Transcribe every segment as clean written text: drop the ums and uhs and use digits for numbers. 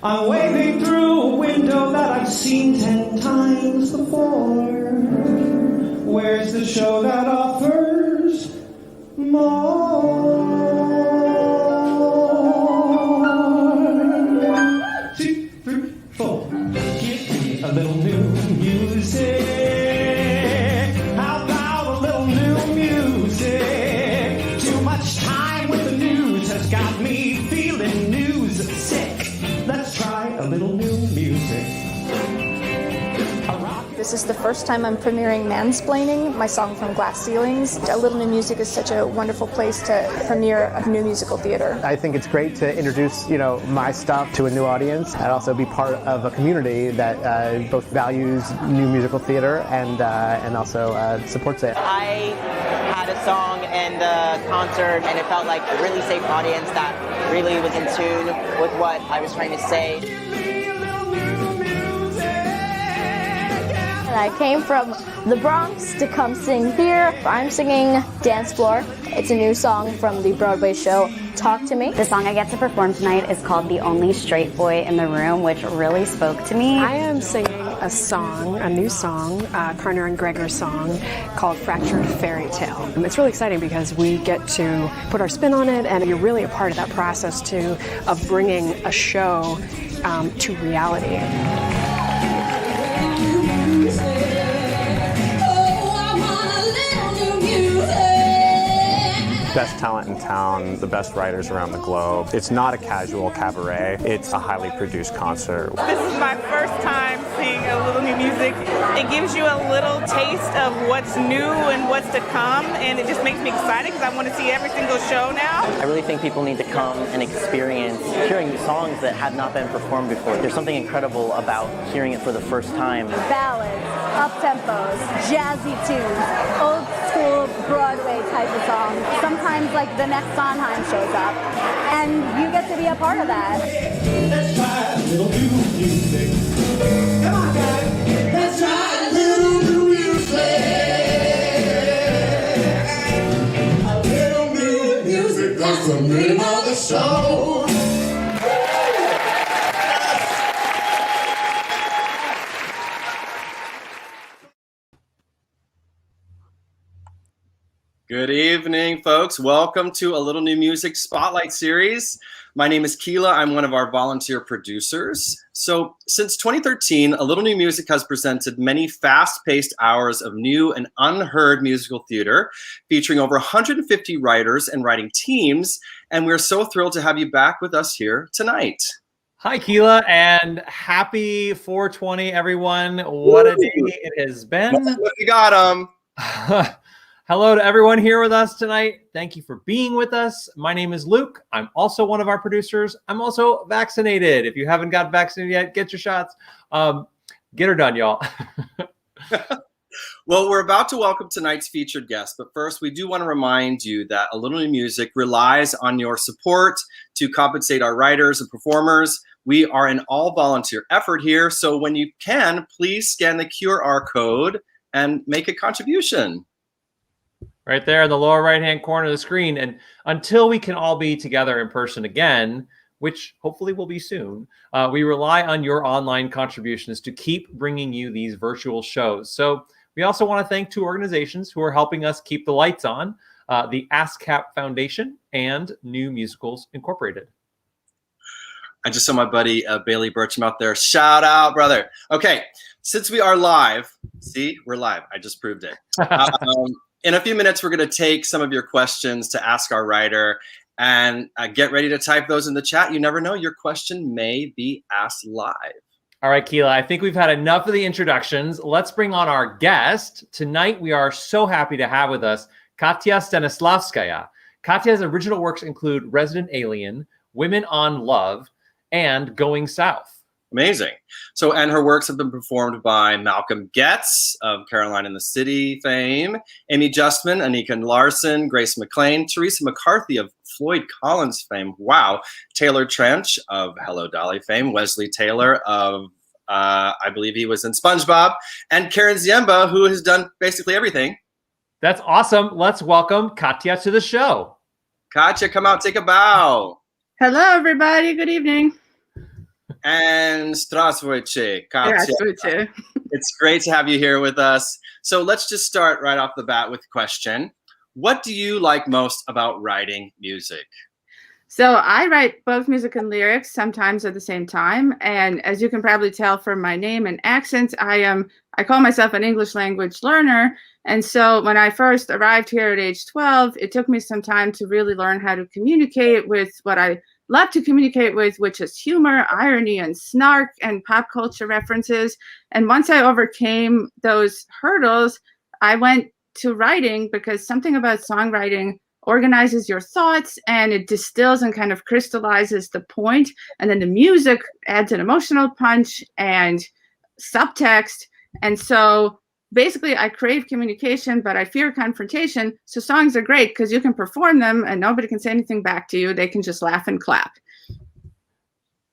I'm waving through a window that I've seen 10 times before. Where's the show that offers more? 2, 3, 4. Give me a little new music. How about a little new music? Too much time with the news has got me feeling news sick. Let's try a little new music. This is the first time I'm premiering Mansplaining, my song from Glass Ceilings. A Little New Music is such a wonderful place to premiere a new musical theater. I think it's great to introduce, my stuff to a new audience and also be part of a community that both values new musical theater and also supports it. I had a song and a concert, and it felt like a really safe audience that really was in tune with what I was trying to say. I came from the Bronx to come sing here. I'm singing Dance Floor. It's a new song from the Broadway show Talk to Me. The song I get to perform tonight is called The Only Straight Boy in the Room, which really spoke to me. I am singing a new song, Karner and Gregor's song called Fractured Fairy Tale. It's really exciting because we get to put our spin on it, and you're really a part of that process too, of bringing a show to reality. Best talent in town, the best writers around the globe. It's not a casual cabaret, it's a highly produced concert. This is my first time seeing A Little New Music. It gives you a little taste of what's new and what's to come, and it just makes me excited because I want to see every single show now. I really think people need to come and experience hearing songs that have not been performed before. There's something incredible about hearing it for the first time. Ballads, up-tempos, jazzy tunes, old school Broadway type of songs. Sometimes like the next Sondheim shows up, and you get to be a part of that. Let's try a little new music. Come on, guys. Let's try a little new music. A little new music, that's the name of the show. Good evening, folks. Welcome to A Little New Music Spotlight Series. My name is Keela. I'm one of our volunteer producers. So since 2013, A Little New Music has presented many fast-paced hours of new and unheard musical theater, featuring over 150 writers and writing teams. And we're so thrilled to have you back with us here tonight. Hi, Keela, and happy 420, everyone. What a day it has been. You got them. Hello to everyone here with us tonight. Thank you for being with us. My name is Luke. I'm also one of our producers. I'm also vaccinated. If you haven't got vaccinated yet, get your shots. Get her done, y'all. Well, we're about to welcome tonight's featured guest, but first we do want to remind you that A Little New Music relies on your support to compensate our writers and performers. We are an all-volunteer effort here, so when you can, please scan the QR code and make a contribution. Right there in the lower right-hand corner of the screen. And until we can all be together in person again, which hopefully will be soon, we rely on your online contributions to keep bringing you these virtual shows. So we also want to thank two organizations who are helping us keep the lights on, the ASCAP Foundation and New Musicals Incorporated. I just saw my buddy Bailey Bircham out there. Shout out, brother. Okay, since we are live, see, we're live. I just proved it. In a few minutes, we're going to take some of your questions to ask our writer, and get ready to type those in the chat. You never know, your question may be asked live. All right, Keela, I think we've had enough of the introductions. Let's bring on our guest. Tonight, we are so happy to have with us Katya Stanislavskaya. Katya's original works include Resident Alien, Women on Love, and Going South. Amazing. So, and her works have been performed by Malcolm Getz of Caroline in the City fame, Amy Justman, Anika Larson, Grace McLean, Teresa McCarthy of Floyd Collins fame, wow, Taylor Trench of Hello Dolly fame, Wesley Taylor of, I believe he was in SpongeBob, and Karen Ziemba, who has done basically everything. That's awesome. Let's welcome Katya to the show. Katya, come out, take a bow. Hello, everybody. Good evening. And здравствуйте, Katya. Здравствуйте. It's great to have you here with us. So let's just start right off the bat with a question. What do you like most about writing music? So I write both music and lyrics sometimes at the same time. And as you can probably tell from my name and accent, I call myself an English language learner. And so when I first arrived here at age 12, it took me some time to really learn how to communicate with what I love to communicate with, which is humor, irony, and snark and pop culture references. And once I overcame those hurdles, I went to writing because something about songwriting organizes your thoughts and it distills and kind of crystallizes the point. And then the music adds an emotional punch and subtext. And so basically I crave communication, but I fear confrontation. So songs are great because you can perform them and nobody can say anything back to you. They can just laugh and clap.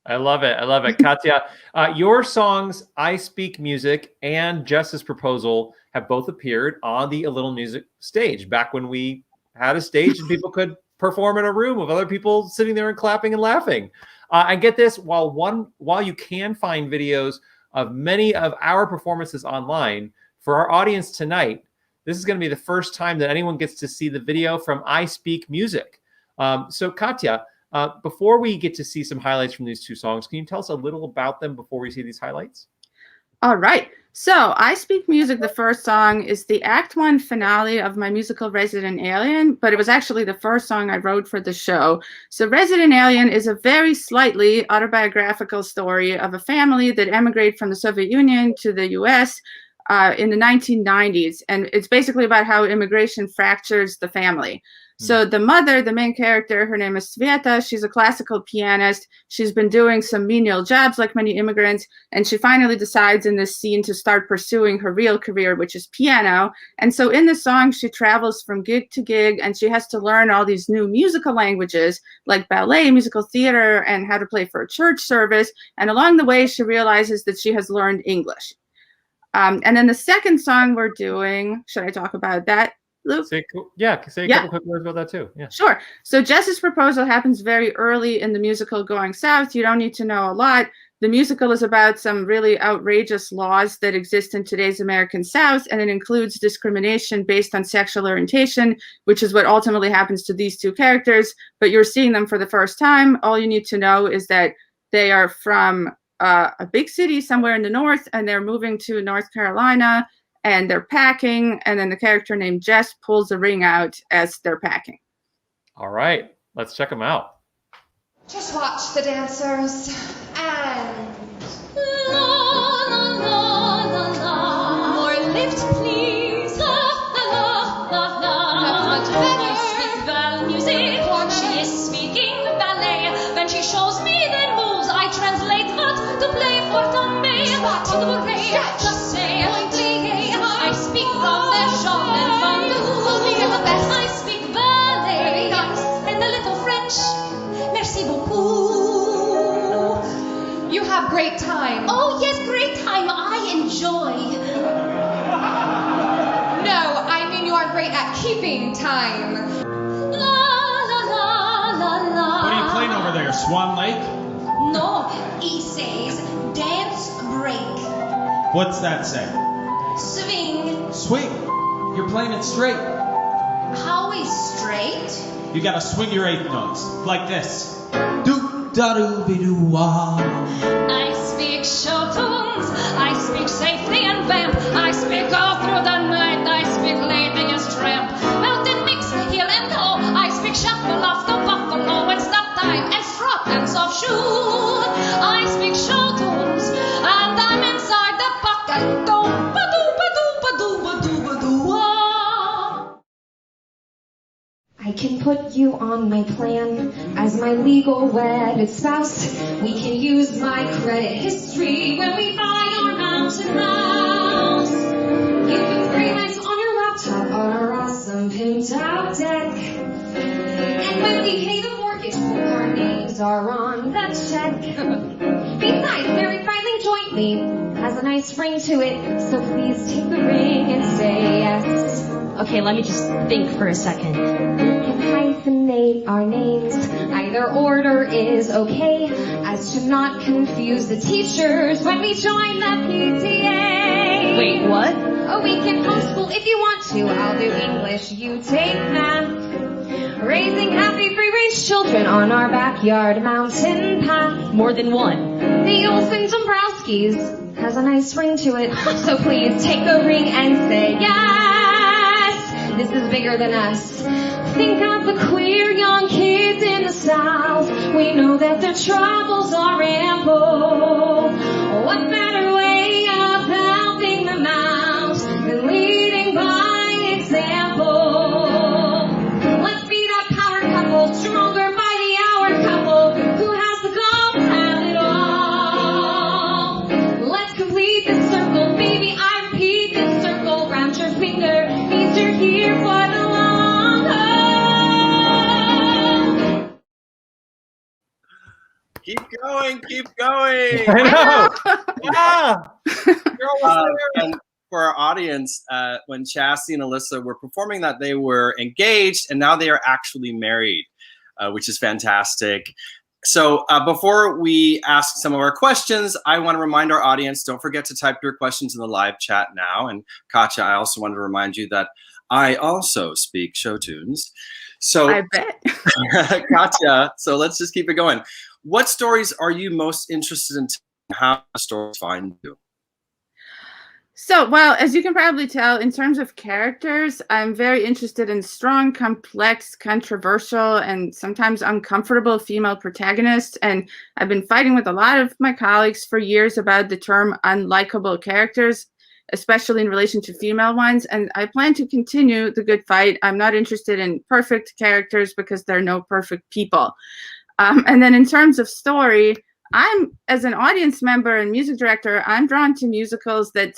I love it. I love it. Katya, your songs, I Speak Music and Jess's Proposal have both appeared on the A Little Music stage back when we had a stage and people could perform in a room with other people sitting there and clapping and laughing. And get this, while you can find videos of many of our performances online, for our audience tonight, this is going to be the first time that anyone gets to see the video from I Speak Music. So Katya, before we get to see some highlights from these two songs, can you tell us a little about them before we see these highlights? All right. So I Speak Music, the first song, is the Act 1 finale of my musical Resident Alien, but it was actually the first song I wrote for the show. So Resident Alien is a very slightly autobiographical story of a family that emigrated from the Soviet Union to the US in the 1990s. And it's basically about how immigration fractures the family. So the mother, the main character, her name is Sveta. She's a classical pianist. She's been doing some menial jobs like many immigrants. And she finally decides in this scene to start pursuing her real career, which is piano. And so in the song, she travels from gig to gig and she has to learn all these new musical languages like ballet, musical theater, and how to play for a church service. And along the way, she realizes that she has learned English. And then the second song we're doing, should I talk about that, Luke? Say a couple quick words about that too. Yeah. Sure. So Jess's Proposal happens very early in the musical Going South. You don't need to know a lot. The musical is about some really outrageous laws that exist in today's American South, and it includes discrimination based on sexual orientation, which is what ultimately happens to these two characters. But you're seeing them for the first time. All you need to know is that they are from a big city somewhere in the north, and they're moving to North Carolina, and they're packing, and then the character named Jess pulls a ring out as they're packing. All right, let's check them out. Just watch the dancers and la la la la la. More lift, please. La la la la la. Speak bal music. She is speaking ballet. When she shows me the moves, I translate that to play for Tombe. On the bouquet, just say, I speak from the Jean and Fandou. The best. I speak ballet and a little French. Merci beaucoup. You have great time. Oh yes, great time. I enjoy. No, I mean you are great at keeping time. La la la la la. What are you playing over there, Swan Lake? No, he says dance break. What's that say? Swing. Swing. You're playing it straight. How is straight? You gotta swing your eighth notes like this. Do da do be do wah. I speak show tunes. I speak safely and vamp. I speak all through the night. I speak lady as tramp. Mountain mix, hill and low. I speak shuffle off the buffalo and stop time and strut and soft shoe. I speak show tunes and I'm inside the pocket. Do ba do ba do ba do ba do ba do wah. I can put you on my plan as my legal wedded spouse. We can use my credit history when we buy our mountain house. You can frame us on your laptop on our awesome pimped out deck. And when we pay the mortgage, our names are on the check. Besides, married filing jointly has a nice ring to it, so please take the ring and say yes. Okay, let me just think for a second. We can hyphenate our names. Either order is okay, as to not confuse the teachers when we join the PTA. Wait, what? Oh, we can homeschool if you want to. I'll do English, you take math. Raising happy free-range children on our backyard mountain path. More than one. The Olsen Dombrowski's has a nice ring to it, so please take a ring and say yes. This is bigger than us. Think of the queer young kids in the South. We know that their troubles are ample. What better way of helping them out than leading by example? Let's be that power couple, stronger by the hour couple, who has the gall to have it all. Let's complete this circle, baby, I repeat this circle. Round your finger means you're here for the long haul. Keep going, keep going. I know. Yeah. And for our audience, when Chastity and Alyssa were performing that, they were engaged and now they are actually married, which is fantastic. So before we ask some of our questions, I want to remind our audience, don't forget to type your questions in the live chat now. And Katya, I also want to remind you that I also speak show tunes. So I bet. Katya, so let's just keep it going. What stories are you most interested in? How stories find you? So, well, as you can probably tell, in terms of characters, I'm very interested in strong, complex, controversial, and sometimes uncomfortable female protagonists. And I've been fighting with a lot of my colleagues for years about the term unlikable characters, especially in relation to female ones. And I plan to continue the good fight. I'm not interested in perfect characters because there are no perfect people. And then in terms of story, as an audience member and music director, I'm drawn to musicals that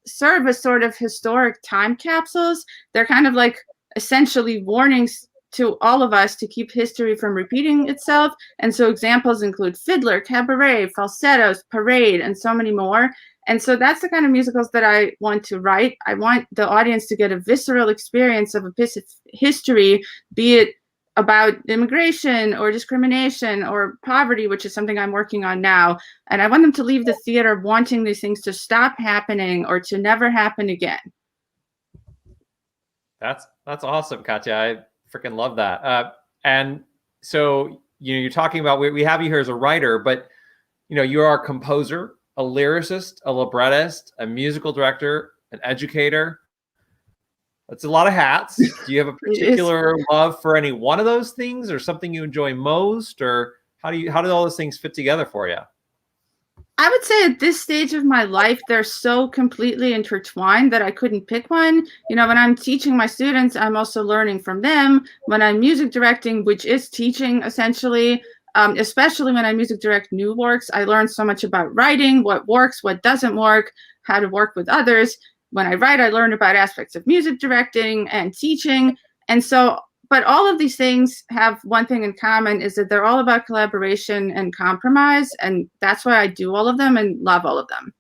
serve as sort of historic time capsules. They're kind of like essentially warnings to all of us to keep history from repeating itself. And so examples include Fiddler, Cabaret, Falsettos, Parade, and so many more. And so that's the kind of musicals that I want to write. I want the audience to get a visceral experience of a piece of history, be it about immigration or discrimination or poverty, which is something I'm working on now. And I want them to leave the theater wanting these things to stop happening or to never happen again. That's awesome, Katya. I freaking love that. And so, you're talking about, we have you here as a writer, but, you are a composer, a lyricist, a librettist, a musical director, an educator. That's a lot of hats. Do you have a particular love for any one of those things, or something you enjoy most, or how do all those things fit together for you? I would say at this stage of my life, they're so completely intertwined that I couldn't pick one. When I'm teaching my students, I'm also learning from them. When I'm music directing, which is teaching essentially, especially when I music direct new works, I learn so much about writing, what works, what doesn't work, how to work with others. When I write, I learn about aspects of music directing and teaching. And so, but all of these things have one thing in common, is that they're all about collaboration and compromise. And that's why I do all of them and love all of them.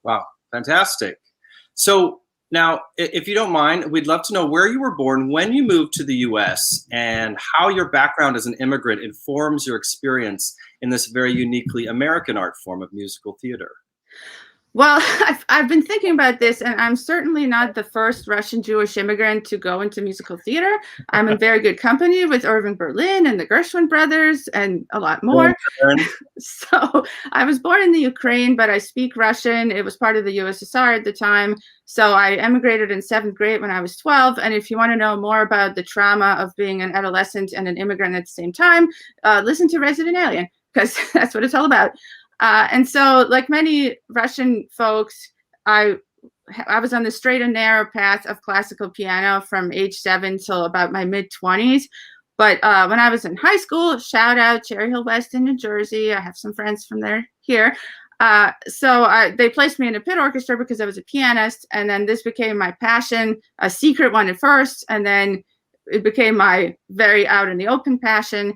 Wow, fantastic. So now, if you don't mind, we'd love to know where you were born, when you moved to the US, and how your background as an immigrant informs your experience in this very uniquely American art form of musical theater. Well, I've been thinking about this, and I'm certainly not the first Russian Jewish immigrant to go into musical theater. I'm in very good company with Irving Berlin and the Gershwin brothers and a lot more. So I was born in the Ukraine, but I speak Russian. It was part of the USSR at the time. So I emigrated in 7th grade when I was 12. And if you want to know more about the trauma of being an adolescent and an immigrant at the same time, listen to Resident Alien, because that's what it's all about. And so, like many Russian folks, I was on the straight and narrow path of classical piano from age 7 till about my mid-20s. But when I was in high school, shout out Cherry Hill West in New Jersey. I have some friends from here. So they placed me in a pit orchestra because I was a pianist. And then this became my passion, a secret one at first. And then it became my very out in the open passion.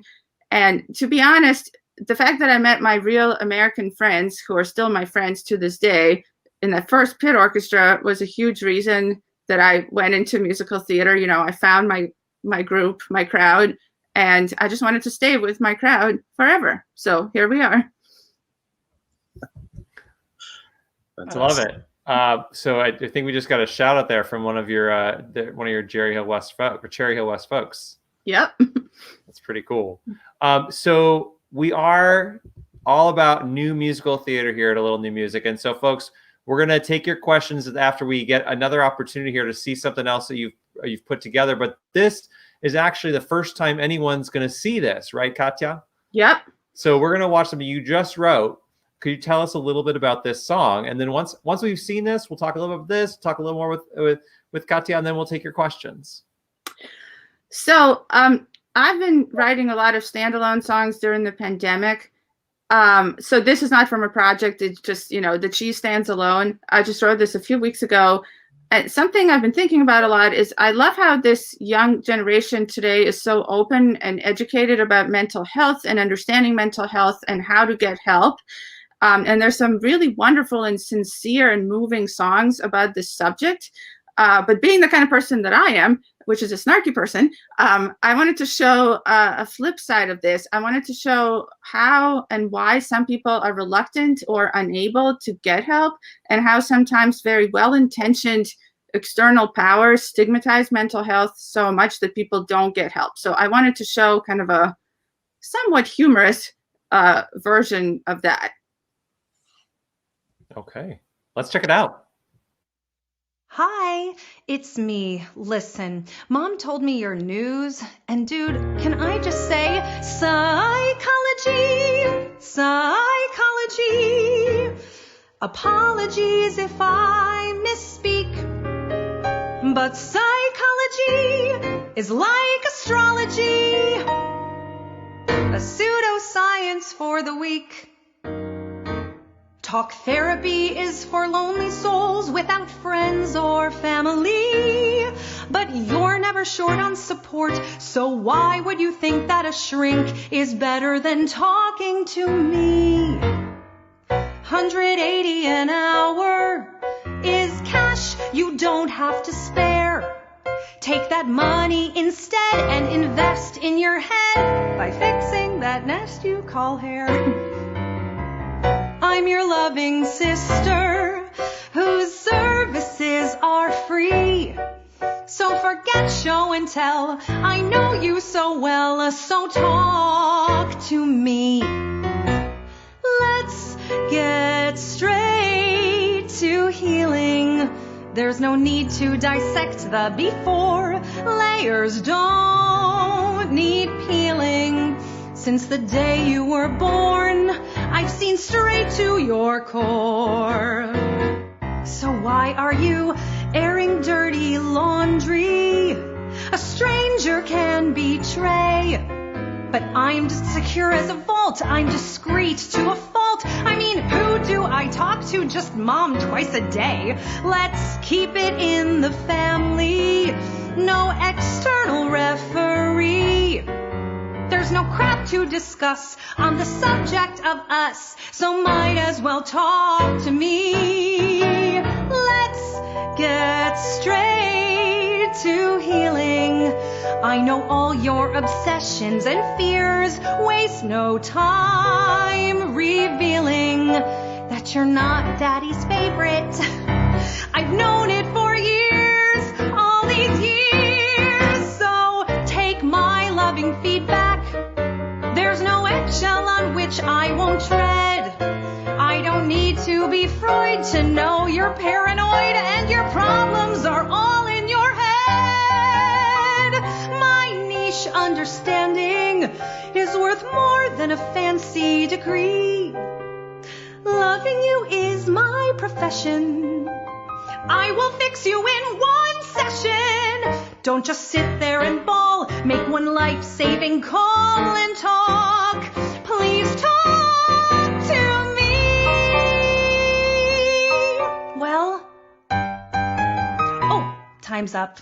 And to be honest, the fact that I met my real American friends, who are still my friends to this day, in that first pit orchestra was a huge reason that I went into musical theater. I found my my group, my crowd, and I just wanted to stay with my crowd forever. So here we are. I love it. So I think we just got a shout out there from one of your Cherry Hill West folks. Yep. That's pretty cool. So we are all about new musical theater here at A Little New Music. And so, folks, we're going to take your questions after we get another opportunity here to see something else that you've put together. But this is actually the first time anyone's going to see this, right, Katya? Yep. So we're going to watch something you just wrote. Could you tell us a little bit about this song? And then once we've seen this, we'll talk a little bit about this, talk a little more with Katya, and then we'll take your questions. So I've been writing a lot of standalone songs during the pandemic. So this is not from a project. It's just, the cheese stands alone. I just wrote this a few weeks ago. And something I've been thinking about a lot is I love how this young generation today is so open and educated about mental health and understanding mental health and how to get help. And there's some really wonderful and sincere and moving songs about this subject. But being the kind of person that I am, which is a snarky person, I wanted to show a flip side of this. I wanted to show how and why some people are reluctant or unable to get help, and how sometimes very well-intentioned external powers stigmatize mental health so much that people don't get help. So I wanted to show kind of a somewhat humorous version of that. Okay, let's check it out. Hi, it's me. Listen, Mom told me your news, and dude, can I just say psychology? Apologies if I misspeak, but psychology is like astrology, a pseudoscience for the weak. Talk therapy is for lonely souls without friends or family. But you're never short on support, so why would you think that a shrink is better than talking to me? 180 an hour is cash you don't have to spare. Take that money instead and invest in your head by fixing that nest you call hair. I'm your loving sister, whose services are free. So forget show and tell, I know you so well, so talk to me. Let's get straight to healing. There's no need to dissect the before. Layers don't need peeling. Since the day you were born, I've seen straight to your core. So why are you airing dirty laundry? A stranger can betray. But I'm just secure as a vault. I'm discreet to a fault. I mean, who do I talk to? Just Mom twice a day. Let's keep it in the family. No external referee. There's no crap to discuss on the subject of us, so might as well talk to me. Let's get straight to healing. I know all your obsessions and fears. Waste no time revealing that you're not Daddy's favorite. I've known it for years, all these years. So take my loving feedback. There's no eggshell on which I won't tread. I don't need to be Freud to know you're paranoid and your problems are all in your head. My niche understanding is worth more than a fancy degree. Loving you is my profession. I will fix you in one session. Don't just sit there and bawl. Make one life-saving call and talk. Please talk to me. Well, oh, time's up.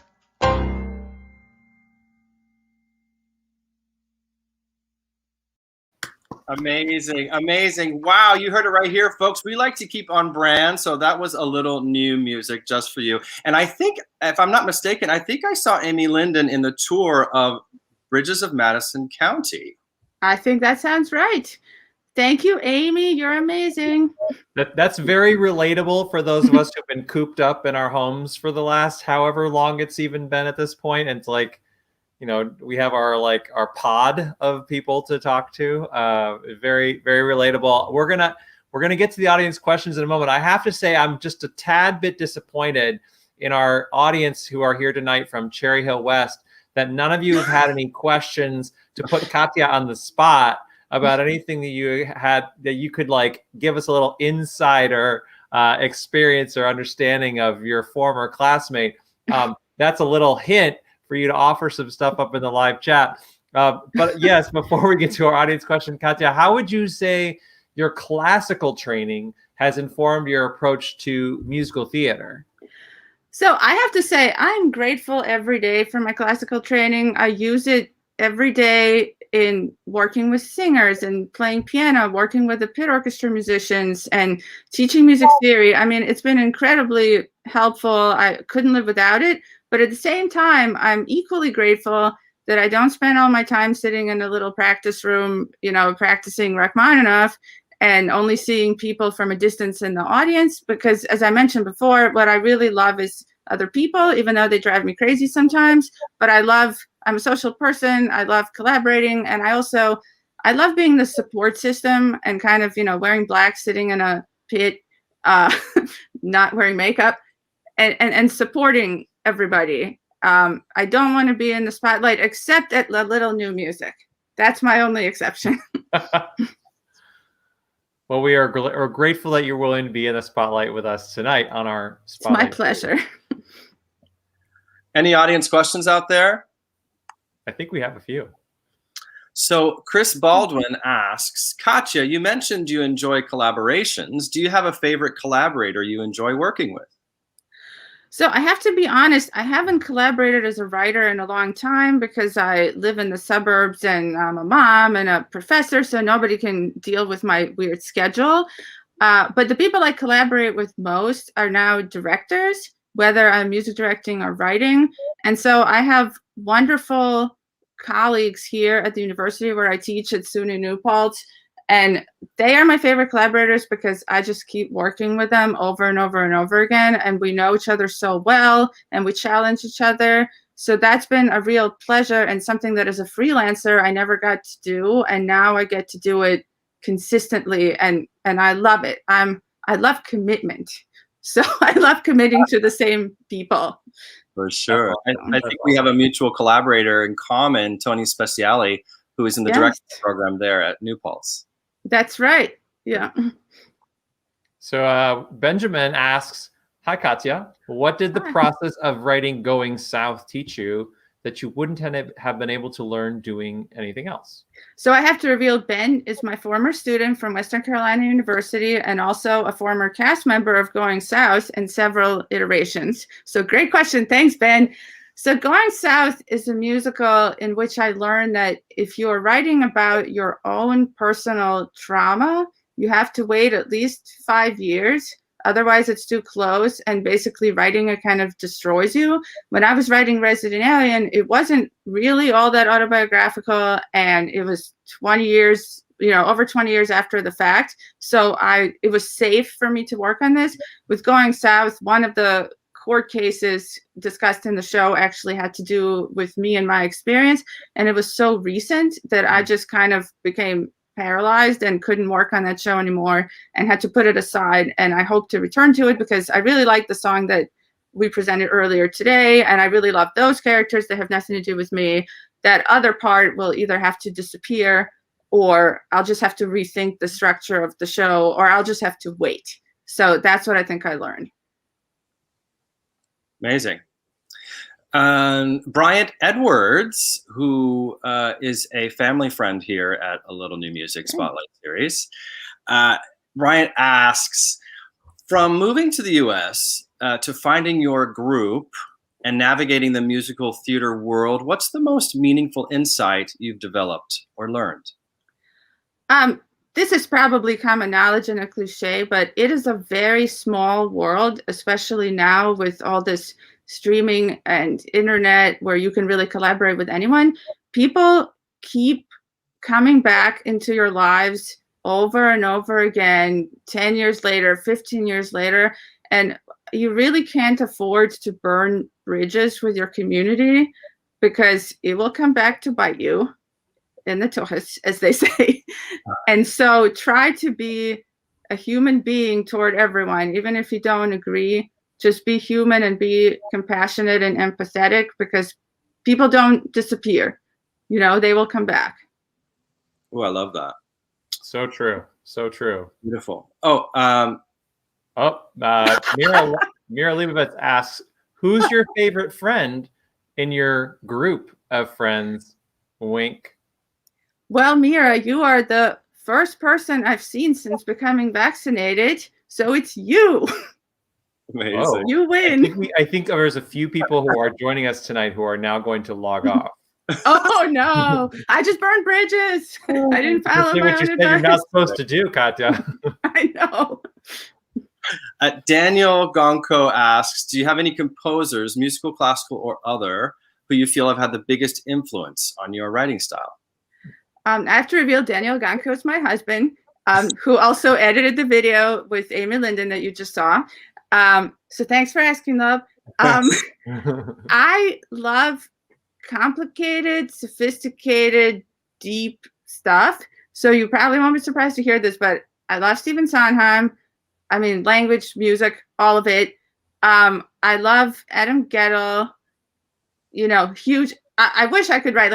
Amazing, amazing. Wow, you heard it right here, folks. We like to keep on brand, so that was a little new music just for you. And I think, if I'm not mistaken, I think I saw Amy Linden in the tour of Bridges of Madison County. I think that sounds right. Thank you, Amy. You're amazing. That's very relatable for those of us who've been cooped up in our homes for the last however long it's even been at this point. And it's like, you know, we have our pod of people to talk to. Very, very relatable. We're gonna get to the audience questions in a moment. I have to say I'm just a tad bit disappointed in our audience who are here tonight from Cherry Hill West that none of you have had any questions to put Katya on the spot about anything that you had that you could like give us a little insider experience or understanding of your former classmate. That's a little hint for you to offer some stuff up in the live chat. But yes, before we get to our audience question, Katya, how would you say your classical training has informed your approach to musical theater? So I have to say, I'm grateful every day for my classical training. I use it every day in working with singers and playing piano, working with the pit orchestra musicians and teaching music theory. I mean, it's been incredibly helpful. I couldn't live without it. But at the same time, I'm equally grateful that I don't spend all my time sitting in a little practice room, you know, practicing Rachmaninoff and only seeing people from a distance in the audience. Because as I mentioned before, what I really love is other people, even though they drive me crazy sometimes. But I'm a social person. I love collaborating. And I love being the support system and kind of, you know, wearing black, sitting in a pit, not wearing makeup and supporting everybody. I don't want to be in the spotlight except at ALittleNewMusic. That's my only exception. Well, we are grateful that you're willing to be in the spotlight with us tonight on our spotlight. It's my pleasure. Any audience questions out there? I think we have a few. So Chris Baldwin asks, Katya, you mentioned you enjoy collaborations. Do you have a favorite collaborator you enjoy working with? So I have to be honest, I haven't collaborated as a writer in a long time because I live in the suburbs and I'm a mom and a professor, so nobody can deal with my weird schedule. But the people I collaborate with most are now directors, whether I'm music directing or writing. And so I have wonderful colleagues here at the university where I teach at SUNY New Paltz. And they are my favorite collaborators because I just keep working with them over and over and over again. And we know each other so well and we challenge each other. So that's been a real pleasure and something that as a freelancer, I never got to do. And now I get to do it consistently. And I love it. I love commitment. So I love committing to the same people. For sure. I think we have a mutual collaborator in common, Tony Speciali, who is in the directing program there at New Paltz. That's right. Yeah. So Benjamin asks, hi, Katya. What did the process of writing Going South teach you that you wouldn't have been able to learn doing anything else? So I have to reveal Ben is my former student from Western Carolina University and also a former cast member of Going South in several iterations. So great question. Thanks, Ben. So Going South is a musical in which I learned that if you're writing about your own personal trauma, you have to wait at least 5 years. Otherwise, it's too close, and basically writing it kind of destroys you. When I was writing Resident Alien, it wasn't really all that autobiographical, and it was 20 years, over 20 years after the fact. So it was safe for me to work on this. With Going South, one of the court cases discussed in the show actually had to do with me and my experience, and it was so recent that I just kind of became paralyzed and couldn't work on that show anymore and had to put it aside. And I hope to return to it because I really like the song that we presented earlier today, and I really love those characters that have nothing to do with me. That other part will either have to disappear, or I'll just have to rethink the structure of the show, or I'll just have to wait. So that's what I think I learned. Amazing. Bryant Edwards, who is a family friend here at A Little New Music Spotlight Series. Bryant asks, from moving to the US to finding your group and navigating the musical theater world, what's the most meaningful insight you've developed or learned? This is probably common knowledge and a cliche, but it is a very small world, especially now with all this streaming and internet where you can really collaborate with anyone. People keep coming back into your lives over and over again, 10 years later, 15 years later, and you really can't afford to burn bridges with your community because it will come back to bite you in the toes, as they say. And so try to be a human being toward everyone, even if you don't agree. Just be human and be compassionate and empathetic, because people don't disappear. You know, they will come back. Oh, I love that. So true. So true. Beautiful. Mira Leibovitz asks, who's your favorite friend in your group of friends? Wink. Well, Mira, you are the first person I've seen since becoming vaccinated, so it's you. Amazing. Oh, you win. I think there's a few people who are joining us tonight who are now going to log off. Oh no! I just burned bridges. I didn't follow my what own you said you're not advice. supposed to do, Katya. I know. Daniel Gonko asks, do you have any composers, musical, classical, or other, who you feel have had the biggest influence on your writing style? I have to reveal Daniel Gonko is my husband, who also edited the video with Amy Linden that you just saw. So thanks for asking, love. I love complicated, sophisticated, deep stuff. So you probably won't be surprised to hear this, but I love Stephen Sondheim. I mean, language, music, all of it. I love Adam Guettel. You know, huge. I wish I could write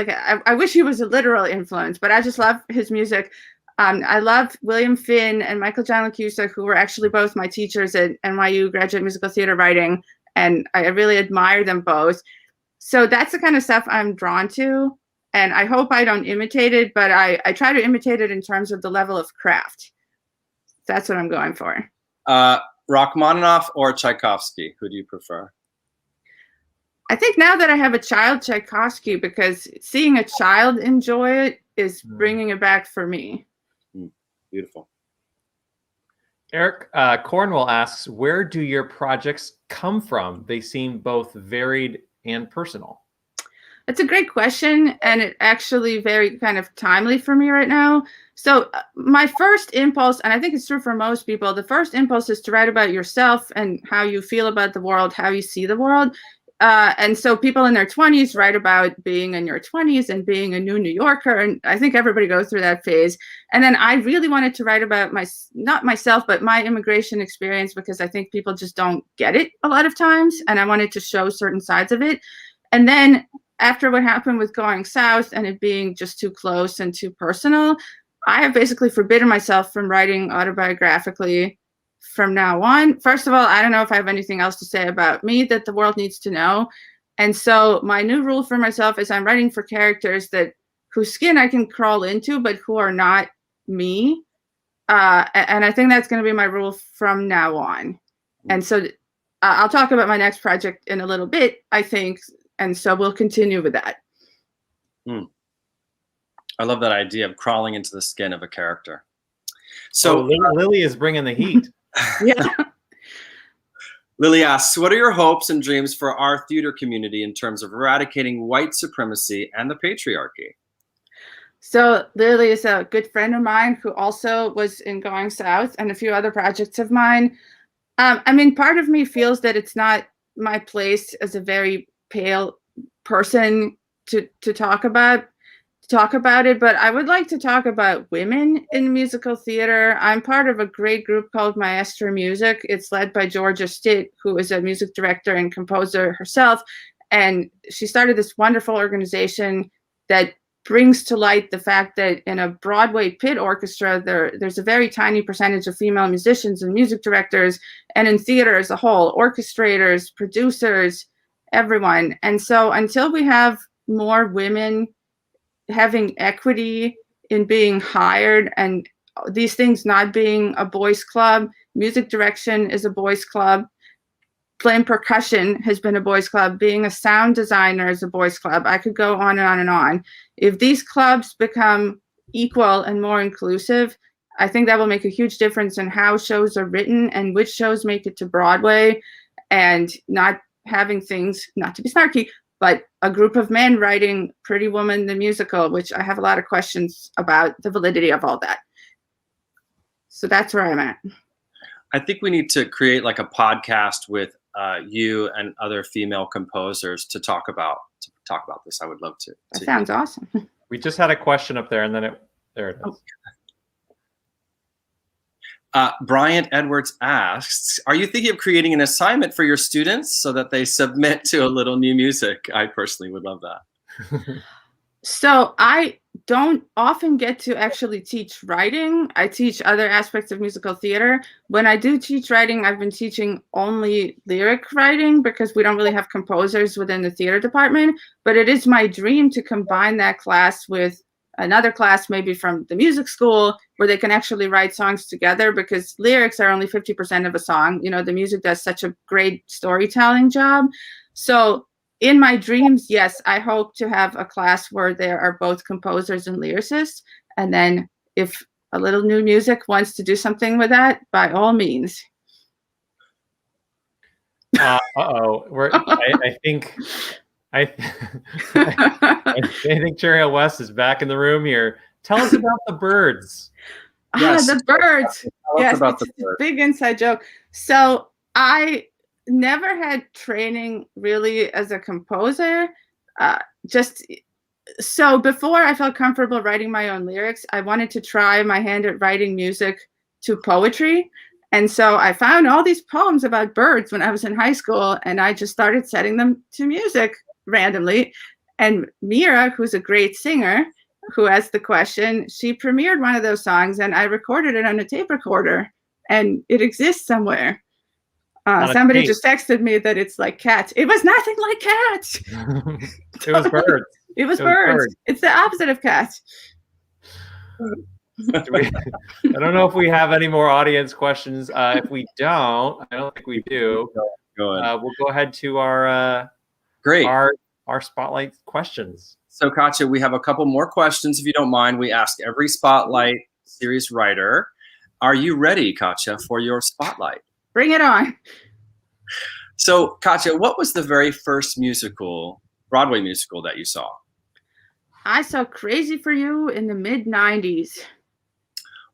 I wish he was a literal influence, but I just love his music. I love William Finn and Michael John Lacusa, who were actually both my teachers at NYU Graduate Musical Theater Writing, and I really admire them both. So that's the kind of stuff I'm drawn to, and I hope I don't imitate it, but I try to imitate it in terms of the level of craft. That's what I'm going for. Rachmaninoff or Tchaikovsky? Who do you prefer? I think now that I have a child, Tchaikovsky, because seeing a child enjoy it is bringing it back for me. Beautiful. Eric Cornwell asks, where do your projects come from? They seem both varied and personal. That's a great question, and it actually very kind of timely for me right now. So my first impulse, and I think it's true for most people, the first impulse is to write about yourself and how you feel about the world, how you see the world. And so people in their 20s write about being in your 20s and being a new New Yorker. And I think everybody goes through that phase. And then I really wanted to write about not myself, but my immigration experience, because I think people just don't get it a lot of times. And I wanted to show certain sides of it. And then after what happened with Going South and it being just too close and too personal, I have basically forbidden myself from writing autobiographically from now on. First of all, I don't know if I have anything else to say about me that the world needs to know. And so my new rule for myself is I'm writing for characters whose skin I can crawl into, but who are not me. And I think that's going to be my rule from now on. And so I'll talk about my next project in a little bit, I think. And so we'll continue with that. I love that idea of crawling into the skin of a character. So Lily is bringing the heat. Yeah. Lily asks, what are your hopes and dreams for our theater community in terms of eradicating white supremacy and the patriarchy? So Lily is a good friend of mine who also was in Going South and a few other projects of mine. I mean, part of me feels that it's not my place as a very pale person to talk about it, but I would like to talk about women in musical theater. I'm part of a great group called Maestra Music. It's led by Georgia Stitt, who is a music director and composer herself. And she started this wonderful organization that brings to light the fact that in a Broadway pit orchestra, there's a very tiny percentage of female musicians and music directors, and in theater as a whole, orchestrators, producers, everyone. And so until we have more women having equity in being hired and these things not being a boys' club, music direction is a boys' club, playing percussion has been a boys' club, being a sound designer is a boys' club. I could go on and on and on. If these clubs become equal and more inclusive, I think that will make a huge difference in how shows are written and which shows make it to Broadway, and not having things, not to be snarky, but a group of men writing Pretty Woman the musical, which I have a lot of questions about the validity of all that. So that's where I'm at. I think we need to create like a podcast with you and other female composers to talk about this. I would love to. That sounds awesome. We just had a question up there, and then there it is. Bryant Edwards asks, are you thinking of creating an assignment for your students so that they submit to A Little New Music? I personally would love that. So I don't often get to actually teach writing. I teach other aspects of musical theater. When I do teach writing, I've been teaching only lyric writing because we don't really have composers within the theater department. But it is my dream to combine that class with another class, maybe from the music school, where they can actually write songs together, because lyrics are only 50% of a song. You know, the music does such a great storytelling job. So in my dreams, yes, I hope to have a class where there are both composers and lyricists. And then if A Little New Music wants to do something with that, by all means. I think Cherry West is back in the room here. Tell us about the birds. Yes. The birds. Yes, about it's a big inside joke. So I never had training really as a composer. So before I felt comfortable writing my own lyrics, I wanted to try my hand at writing music to poetry. And so I found all these poems about birds when I was in high school, and I just started setting them to music randomly. And Mira, who's a great singer, who asked the question, she premiered one of those songs, and I recorded it on a tape recorder, and it exists somewhere. Somebody just texted me that it's like cats. It was nothing like cats. It was birds. It was birds. It's the opposite of cats. I don't know if we have any more audience questions. If we don't, I don't think we do. We'll go ahead to our our spotlight questions. So Katya, we have a couple more questions, if you don't mind. We ask every Spotlight series writer. Are you ready, Katya, for your spotlight? Bring it on. So Katya, what was the very first Broadway musical that you saw? I saw Crazy for You in the mid-90s.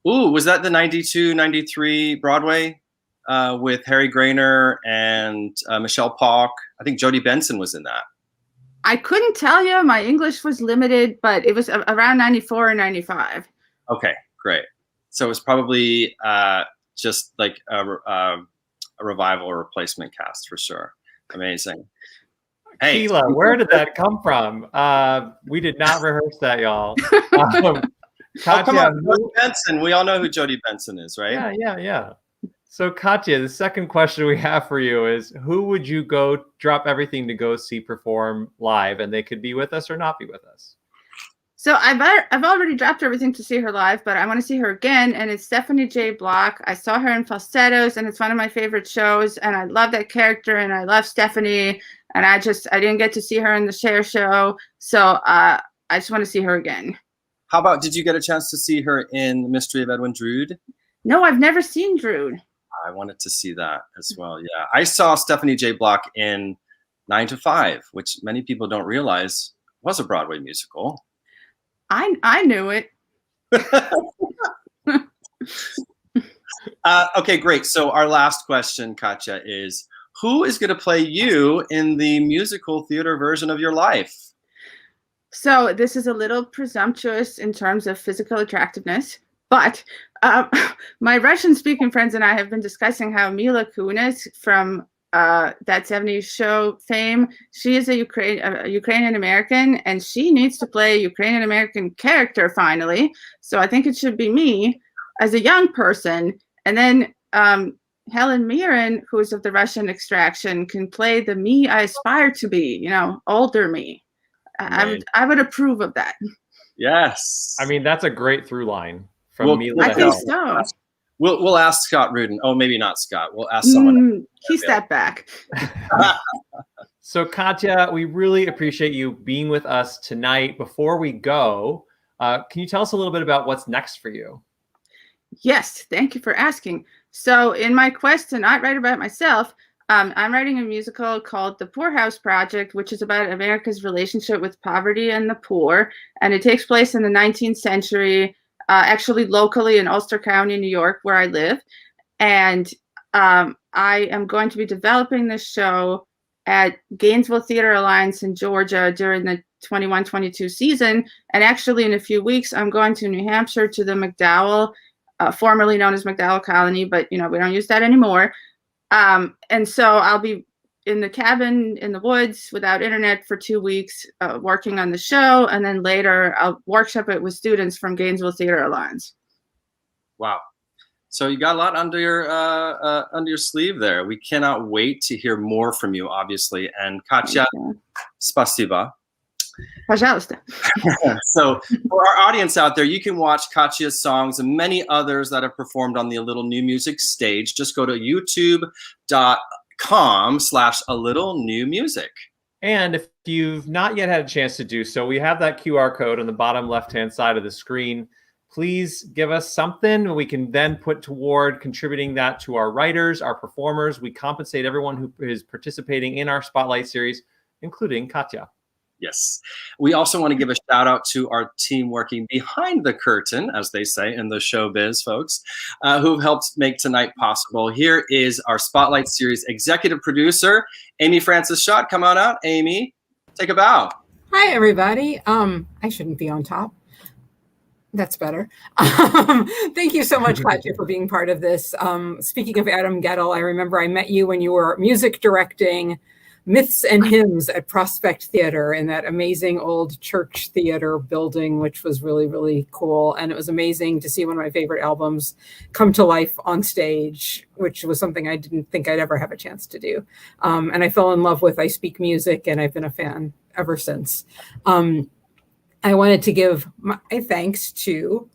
Ooh, was that the 92, 93 Broadway with Harry Grainer and Michelle Polk? I think Jodie Benson was in that. I couldn't tell you. My English was limited, but it was around 94 or 95. Okay, great. So it was probably just like a revival or replacement cast for sure. Amazing. Hey, Keela, where did that come from? We did not rehearse that, y'all. Katya, come on, Jodie Benson. We all know who Jodie Benson is, right? Yeah. So Katya, the second question we have for you is, who would you go drop everything to go see perform live? And they could be with us or not be with us. So I've already dropped everything to see her live, but I want to see her again. And it's Stephanie J. Block. I saw her in Falsettos, and it's one of my favorite shows. And I love that character, and I love Stephanie. And I didn't get to see her in the Cher show. So I just want to see her again. How about, did you get a chance to see her in The Mystery of Edwin Drood? No, I've never seen Drood. I wanted to see that as well. Yeah, I saw Stephanie J. Block in 9 to 5, which many people don't realize was a Broadway musical. I knew it. Okay, great. So our last question, Katya, is who is going to play you in the musical theater version of your life? So this is a little presumptuous in terms of physical attractiveness, but my Russian-speaking friends and I have been discussing how Mila Kunis from that 70s show fame, she is a Ukrainian American, and she needs to play a Ukrainian American character finally. So I think it should be me as a young person, and then Helen Mirren, who is of the Russian extraction, can play the me I aspire to be, older me. I would approve of that. Yes. I mean, that's a great through line from Mila. I think so. We'll ask Scott Rudin. Oh, maybe not Scott. We'll ask someone. He stepped back. So Katya, we really appreciate you being with us tonight. Before we go, Can you tell us a little bit about what's next for you? Yes, thank you for asking. So in my quest to not write about myself, I'm writing a musical called The Poorhouse Project, which is about America's relationship with poverty and the poor. And it takes place in the 19th century, actually locally in Ulster County, New York, where I live. And I am going to be developing this show at Gainesville Theater Alliance in Georgia during the 21-22 season. And actually in a few weeks, I'm going to New Hampshire to the McDowell, formerly known as McDowell Colony, but we don't use that anymore. And so I'll be in the cabin in the woods without internet for 2 weeks, working on the show. And then later I'll workshop it with students from Gainesville Theater Alliance. Wow. So you got a lot under your sleeve there. We cannot wait to hear more from you, obviously. And Katya, spasiba. Пожалуйста. So for our audience out there, you can watch Katya's songs and many others that have performed on the A Little New Music stage. Just go to youtube.com/ALittleNewMusic. And if you've not yet had a chance to do so, we have that QR code on the bottom left-hand side of the screen. Please give us something we can then put toward contributing that to our writers, our performers. We compensate everyone who is participating in our Spotlight series, including Katya. Yes. We also want to give a shout out to our team working behind the curtain, as they say in the showbiz, folks, who've helped make tonight possible. Here is our Spotlight series executive producer, Amy Francis Schott. Come on out, Amy. Take a bow. Hi, everybody. I shouldn't be on top. That's better. Thank you so much, Katya, for being part of this. Speaking of Adam Gettle, I remember I met you when you were music directing Myths and Hymns at Prospect Theater in that amazing old church theater building, which was really, really cool. And it was amazing to see one of my favorite albums come to life on stage, which was something I didn't think I'd ever have a chance to do. And I fell in love with I Speak Music, and I've been a fan ever since. I wanted to give my thanks to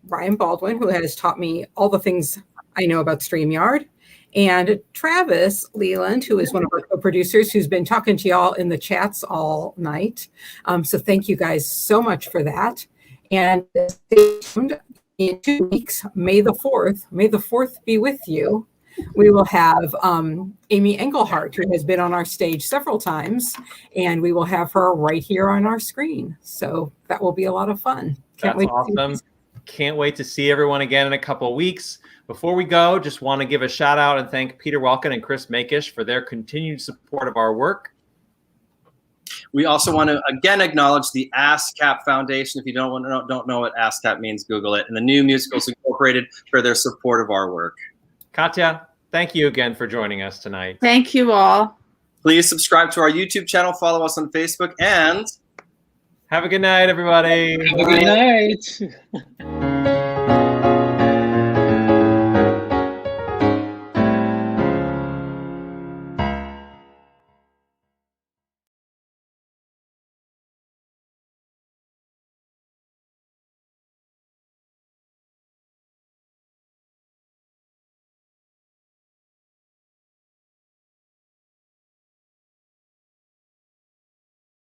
Ryan Baldwin, who has taught me all the things I know about StreamYard, and Travis Leland, who is one of our co-producers, who's been talking to y'all in the chats all night. So thank you guys so much for that. And stay tuned. In 2 weeks, May the 4th be with you. We will have Amy Engelhardt, who has been on our stage several times, and we will have her right here on our screen. So that will be a lot of fun. That's awesome. Can't wait to see everyone again in a couple of weeks. Before we go, just want to give a shout out and thank Peter Welkin and Chris Makish for their continued support of our work. We also want to again acknowledge the ASCAP Foundation. If you don't know what ASCAP means, Google it. And the New Musicals Incorporated for their support of our work. Katya, thank you again for joining us tonight. Thank you all. Please subscribe to our YouTube channel, follow us on Facebook, and have a good night, everybody. Have a good night.